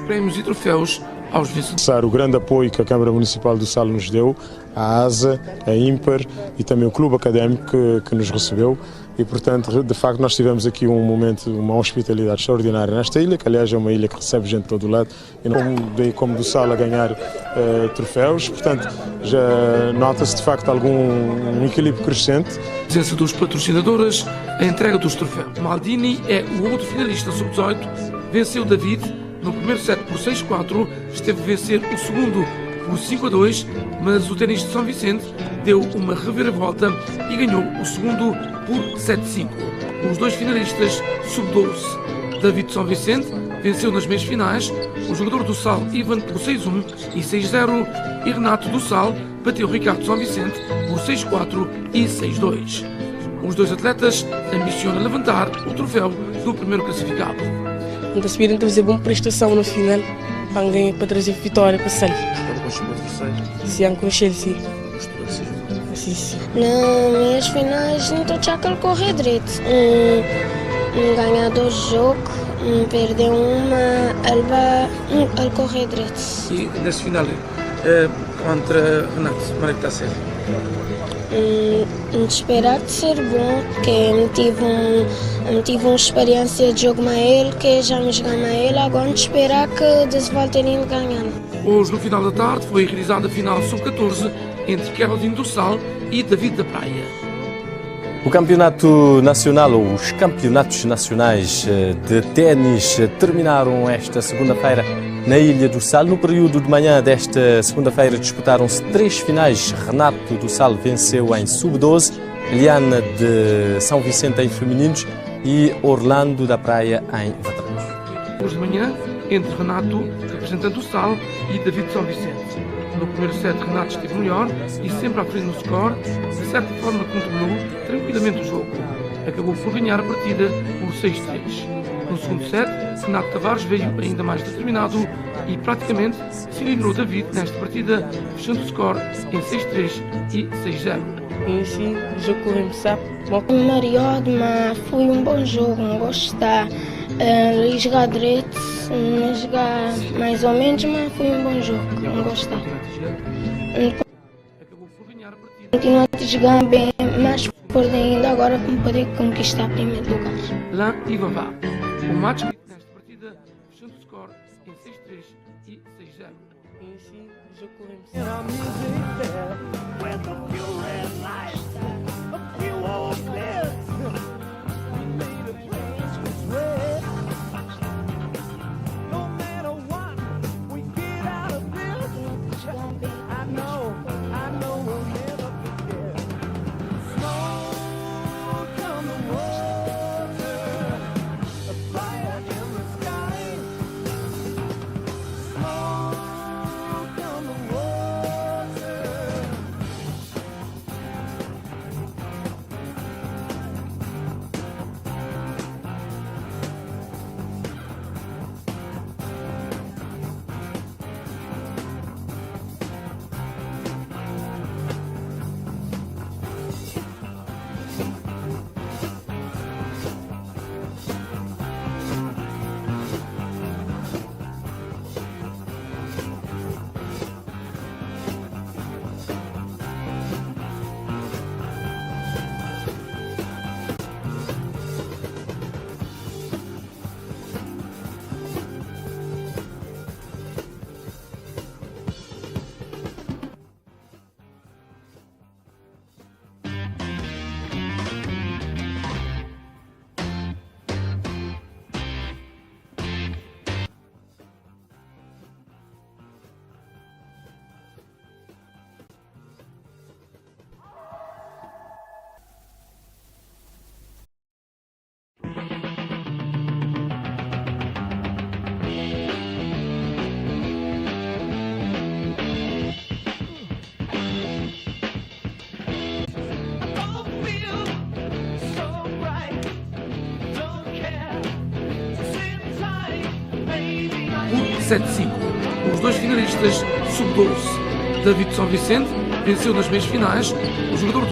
prémios e troféus aos vencedores. O grande apoio que a Câmara Municipal do Sal nos deu, a ASA, a IMPAR e também o Clube Académico que nos recebeu. E, portanto, de facto, nós tivemos aqui um momento, uma hospitalidade extraordinária nesta ilha, que aliás é uma ilha que recebe gente de todo o lado, e como do Sal a ganhar troféus, portanto, já nota-se de facto um equilíbrio crescente. A presença dos patrocinadores, a entrega dos troféus. Maldini é o outro finalista sub-18, venceu David no primeiro set por 6-4, esteve a vencer o segundo por 5-2, mas o tenista de São Vicente deu uma reviravolta e ganhou o segundo por 7-5. Os dois finalistas sub-12. David de São Vicente venceu nas meias finais o jogador do Sal Ivan por 6-1 e 6-0 e Renato do Sal bateu Ricardo de São Vicente por 6-4 e 6-2. Os dois atletas ambicionam levantar o troféu do primeiro classificado. Aspiram a fazer boa prestação no final para trazer vitória para o Sal. Sim, com o Chelsea. Sim. Nas minhas finais não estou já a correr direito. Ganhar 2 jogos, perder uma, ele correr direito. E nesse final contra Renato, como é que está a ser? Esperar de ser bom, que tive uma experiência de jogo com ele, que já me joguei com ele, agora esperar que desvoltem ganhar. Hoje, no final da tarde, foi realizada a final sub-14 entre Caroline do Sal e David da Praia. O campeonato nacional, ou os campeonatos nacionais de ténis, terminaram esta segunda-feira na Ilha do Sal. No período de manhã desta segunda-feira disputaram-se 3 finais. Renato do Sal venceu em sub-12, Eliana de São Vicente em femininos e Orlando da Praia em veteranos. Hoje de manhã, entre Renato, representante do Sal, e David de São Vicente. No primeiro set, Renato esteve melhor e sempre à frente no score, de certa forma controlou tranquilamente o jogo. Acabou por ganhar a partida por 6-3. No segundo set, Renato Tavares veio ainda mais determinado e praticamente se eliminou David nesta partida, fechando o score em 6-3 e 6-0. Sim, o jogo correu bem. Mariado, mas foi um bom jogo, não gostei. Jogar direito, jogar mais ou menos, mas foi um bom jogo, não gostei. Continuar a jogar bem, mais por ainda agora como poder conquistar o primeiro lugar. Lá e Vavá. O match nesta partida, fechando o score em 6-3 e 6-0. Sim, o jogo correu bem. Por 7-5. Os dois finalistas sub-12. David de São Vicente venceu nas meias finais o jogador